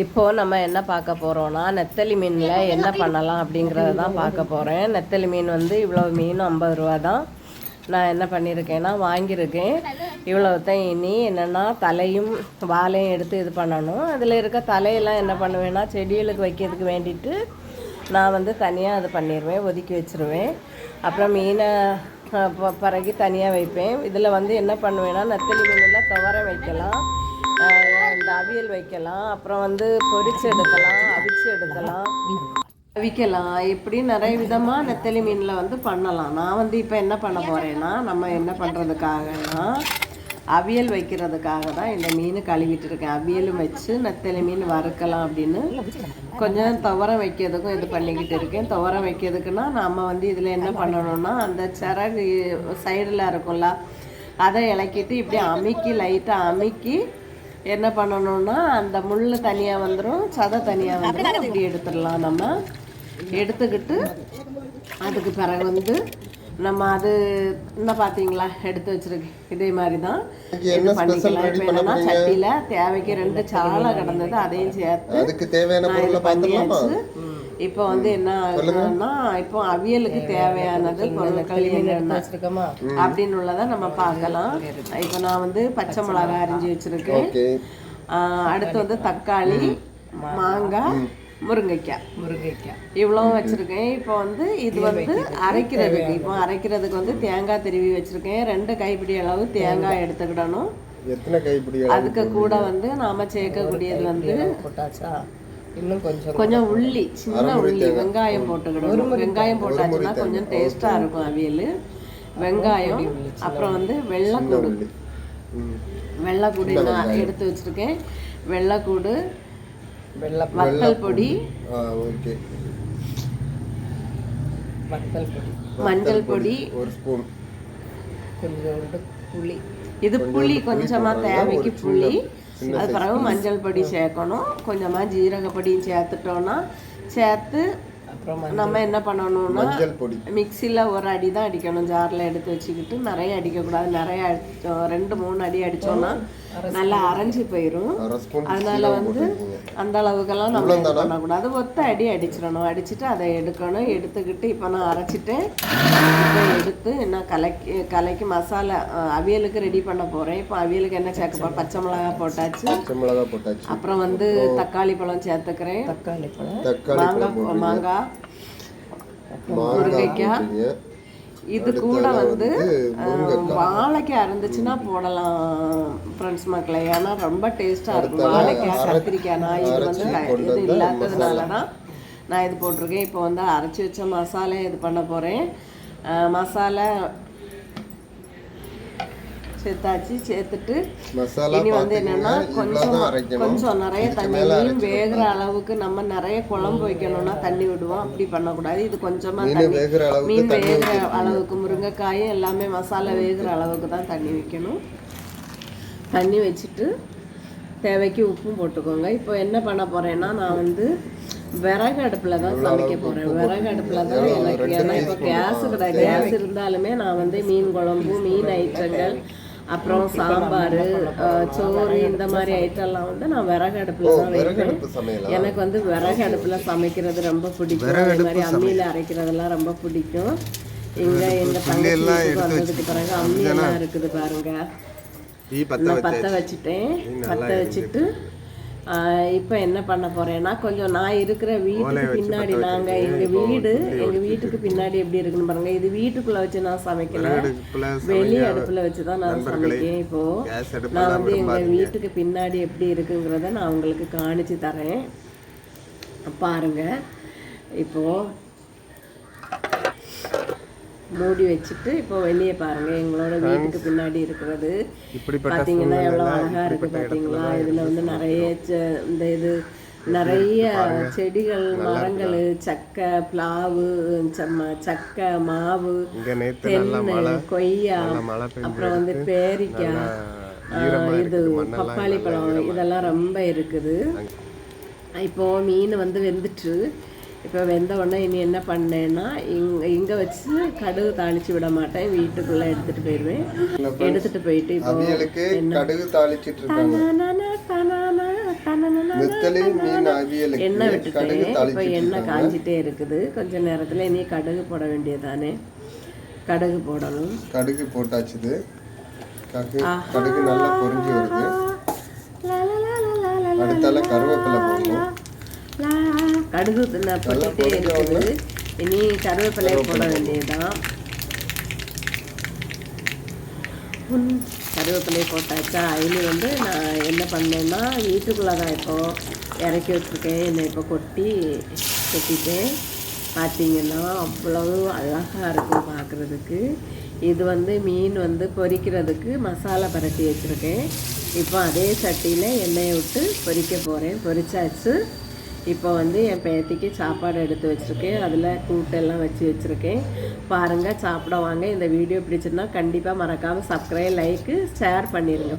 இப்போது நம்ம என்ன பார்க்க போகிறோன்னா நெத்தலி மீனில் என்ன பண்ணலாம் அப்படிங்கிறத தான் பார்க்க போகிறேன். நெத்தலி மீன் வந்து இவ்வளோ மீன் 50 ரூபா தான். நான் என்ன பண்ணியிருக்கேன்னா வாங்கியிருக்கேன். இவ்வளோத்தான். இனி என்னென்னா தலையும் வாலையும் எடுத்து இது பண்ணணும். அதில் இருக்க தலையெல்லாம் என்ன பண்ணுவேன்னா செடிகளுக்கு வைக்கிறதுக்கு வேண்டிட்டு நான் வந்து தனியாக அது பண்ணிடுவேன், ஒதுக்கி வச்சுருவேன். அப்புறம் மீனை பிறகு தனியாக வைப்பேன். இதில் வந்து என்ன பண்ணுவேன்னா நெத்தலி மீனெல்லாம் துவர வைக்கலாம், இந்த அவியல் வைக்கலாம், அப்புறம் வந்து பொரிச்சு எடுக்கலாம், அவிச்சு எடுக்கலாம், விற்கலாம். இப்படி நிறைய விதமாக நெத்தலி மீனில் வந்து பண்ணலாம். நான் வந்து இப்போ என்ன பண்ண போகிறேன்னா நம்ம என்ன பண்ணுறதுக்காகனா அவியல் வைக்கிறதுக்காக தான் இந்த மீன் கழுவிட்டு இருக்கேன். அவியலும் வச்சு நெத்தலி மீன் வறுக்கலாம் அப்படின்னு கொஞ்சம் துவரம் வைக்கிறதுக்கும் இது பண்ணிக்கிட்டு இருக்கேன். துவரம் வைக்கிறதுக்குன்னா நம்ம வந்து இதில் என்ன பண்ணணும்னா அந்த சிறகு சைடில் இருக்கும்ல அதை இலக்கிட்டு இப்படி அமுக்கி லைட்டாக அமுக்கி என்ன பண்ணணும்னா அந்த முள் தனியாக வந்துடும், சதை தனியாக வந்துடும். அப்படி எடுத்துடலாம். நம்ம எடுத்துக்கிட்டு அதுக்கு பிறகு வந்து நம்ம அது என்ன பார்த்தீங்களா எடுத்து வச்சிருக்கேன். இதே மாதிரி தான் இது பண்ணிக்கலாம். இப்போ என்னன்னா சட்டியில் தேவைக்கு 2 சாலை கிடந்தது, அதையும் சேர்த்து நான் இது பண்ணியாச்சு. இப்போ வந்து என்ன ஆகுதுன்னா இப்போ அவியலுக்கு தேவையானது பொருட்கள் என்னென்ன அப்படின்னு உள்ளதை நம்ம பார்க்கலாம். இப்போ நான் வந்து பச்சை மிளகாய் அரிஞ்சு வச்சிருக்கேன். அடுத்து வந்து தக்காளி, மாங்காய், முருங்கைக்காய் இவ்வளோ வச்சுருக்கேன். இப்போ வந்து இது வந்து அரைக்கிறதுக்கு வந்து தேங்காய் திருவி வச்சுருக்கேன். 2 கைப்பிடி அளவு தேங்காய் எடுத்துக்கிடணும். அதுக்கு கூட வந்து நாம் சேர்க்கக்கூடியது வந்து இன்னும் கொஞ்சம் உள்ளி, சின்ன உள்ளி, வெங்காயம் போட்டுக்கிடணும். வெங்காயம் போட்டாச்சுன்னா கொஞ்சம் டேஸ்ட்டாக இருக்கும் அவியல். வெங்காயம், அப்புறம் வந்து வெள்ளைக்கூடு நான் எடுத்து வச்சுருக்கேன். வெள்ளைக்கூடு, வத்தல் பொடி, மஞ்சள் பொடி, ஒரு ஸ்பூன், கொஞ்சோண்டு புளி. இது புளி கொஞ்சமாக தேவைக்கு புளி. அது பிறகு மஞ்சள் பொடி சேர்க்கணும். கொஞ்சமாக ஜீரகப்பொடியும் சேர்த்துட்டோன்னா சேர்த்து நம்ம என்ன பண்ணணும்னா மிக்சியில் ஒரு அடி தான் அடிக்கணும். ஜாரில் எடுத்து வச்சுக்கிட்டு நிறைய அடிக்கக்கூடாது. நிறைய 2-3 அடி அடித்தோன்னா நல்லா அரைஞ்சி போயிடும். அதனால வந்து அந்த அளவுக்கெல்லாம் நம்ம இது பண்ணக்கூடாது. ஒத்த அடி அடிச்சிடணும். அடிச்சுட்டு அதை எடுக்கணும். எடுத்துக்கிட்டு இப்போ நான் அரைச்சிட்டேன். இப்போ எடுத்து நான் கலக்கி மசாலா அவியலுக்கு ரெடி பண்ண போகிறேன். இப்போ அவியலுக்கு என்ன சேர்க்க போகிறேன்? பச்சை மிளகாய் போட்டாச்சு. அப்புறம் வந்து தக்காளி பழம் சேர்த்துக்கிறேன். மாங்காய், முருங்கைக்காய். இது கூட வந்து வாழைக்காய் இருந்துச்சுன்னா போடலாம் ஃப்ரெண்ட்ஸ் மக்களே. ஏன்னா ரொம்ப டேஸ்ட்டாக இருக்கும் வாழைக்காய், கத்திரிக்காய். நான் இது வந்து இது இல்லாததுனால தான் நான் இது போட்டிருக்கேன். இப்போ வந்து அரைச்சி வச்ச மசாலா இது பண்ண போகிறேன். மசாலா சேர்த்தாச்சு. சேர்த்துட்டு இனி வந்து என்னென்னா கொஞ்சம் நிறைய தண்ணி, மீன் வேகிற அளவுக்கு நம்ம நிறைய குழம்பு வைக்கணும்னா தண்ணி விடுவோம். அப்படி பண்ணக்கூடாது. இது கொஞ்சமாக தண்ணி, மீன் வேகிற அளவுக்கு, முருங்கைக்காயும் எல்லாமே மசாலா வேகிற அளவுக்கு தான் தண்ணி வைக்கணும். தண்ணி வச்சுட்டு தேவைக்கு உப்பும் போட்டுக்கோங்க. இப்போ என்ன பண்ண போகிறேன்னா நான் வந்து விறகு அடுப்பில் தான் சமைக்க போகிறேன். விறகு அடுப்பில் தான் எனக்கு, ஏன்னா இப்போ கேஸு கிடையாது. கேஸ் இருந்தாலுமே நான் வந்து மீன் குழம்பு, மீன் ஐட்டங்கள், அப்புறம் சாம்பார், சோறு, இந்த மாதிரி ஐட்டம்லாம் வந்து நான் விறகு அடுப்பில் தான் வைப்பேன். எனக்கு வந்து விறகு அடுப்பில் சமைக்கிறது ரொம்ப பிடிக்கும். அதே மாதிரி அம்மியில் அரைக்கிறதெல்லாம் ரொம்ப பிடிக்கும். இங்கே எங்கள் தங்கச்சி வந்ததுக்கு பிறகு அம்மியெல்லாம் இருக்குது பாருங்க. நான் பற்ற வச்சுட்டேன். பற்ற வச்சுட்டு இப்போ என்ன பண்ண போகிறேன்னா கொஞ்சம் நான் இருக்கிற வீட்டுக்கு பின்னாடி, நாங்கள் எங்கள் வீட்டுக்கு பின்னாடி எப்படி இருக்குன்னு பாருங்கள். இது வீட்டுக்குள்ளே வச்சு நான் சமைக்கல, வெளி அடுப்பில் வச்சு தான் நான் சமைக்கேன். இப்போது நான் வந்து எங்கள் வீட்டுக்கு பின்னாடி எப்படி இருக்குங்கிறத நான் உங்களுக்கு காணிச்சு தரேன் பாருங்கள். இப்போது மூடி வச்சுட்டு இப்போ வெளியே பாருங்கள். எங்களோட வீட்டுக்கு பின்னாடி இருக்கிறது பார்த்தீங்கன்னா எவ்வளோ அழகாக இருக்குது பார்த்தீங்களா. இதில் வந்து நிறைய இந்த இது நிறைய செடிகள், மரங்கள், சக்கை, பிளாவு, சக்கை, மாவு, தென்னை, கொய்யா, அப்புறம் வந்து பேரிக்காய், இது பப்பாளி பழம், இதெல்லாம் ரொம்ப இருக்குது. இப்போது மீன் வந்து வெந்துட்டு இப்போ வெந்த உடனே இனி என்ன பண்ணேன்னா இங்கே வச்சு கடுகு தாளித்து விட மாட்டேன். வீட்டுக்குள்ளே எடுத்துகிட்டு போயிடுவேன். எடுத்துகிட்டு போயிட்டு இப்போ கடுகு தாளிச்சிட்டு நெத்தலி மீன் அவியலுக்கு எண்ணெய் விட்டுட்டு இப்போ எண்ணெய் காஞ்சிட்டே இருக்குது. கொஞ்சம் நேரத்தில் இனி கடுகு போட வேண்டியதானே. கடுகு போடணும். கடுகு போட்டாச்சுது. கடுகு நல்லா பொரிஞ்சு வருது. அடுத்தால கருவேப்பிலை போடணும். கடுகு போட்டுட்டே இருக்குது. இனி கருவேப்பிலையை போட வேண்டியதுதான். கருவேப்பிலையை போட்டாச்சா. இனி வந்து நான் என்ன பண்ணேன்னா வீட்டுக்குள்ளே தான் இப்போது இறக்கி வச்சுருக்கேன். என்னை இப்போ கொட்டிட்டேன். பார்த்தீங்கன்னா அவ்வளவு அழகாக இருக்கும் பார்க்குறதுக்கு. இது வந்து மீன் வந்து பொரிக்கிறதுக்கு மசாலா பரட்டி வச்சுருக்கேன். இப்போ அதே சட்டியில் எண்ணெயை விட்டு பொரிக்க போகிறேன். பொரிச்சாச்சு. இப்போ வந்து என் பேத்திக்கு சாப்பாடு எடுத்து வச்சுருக்கேன். அதில் கூட்டெல்லாம் வச்சுருக்கேன். பாருங்கள், சாப்பிட வாங்க. இந்த வீடியோ பிடிச்சிருந்தா கண்டிப்பாக மறக்காமல் சப்ஸ்கிரைப், லைக்கு, ஷேர் பண்ணிடுங்க.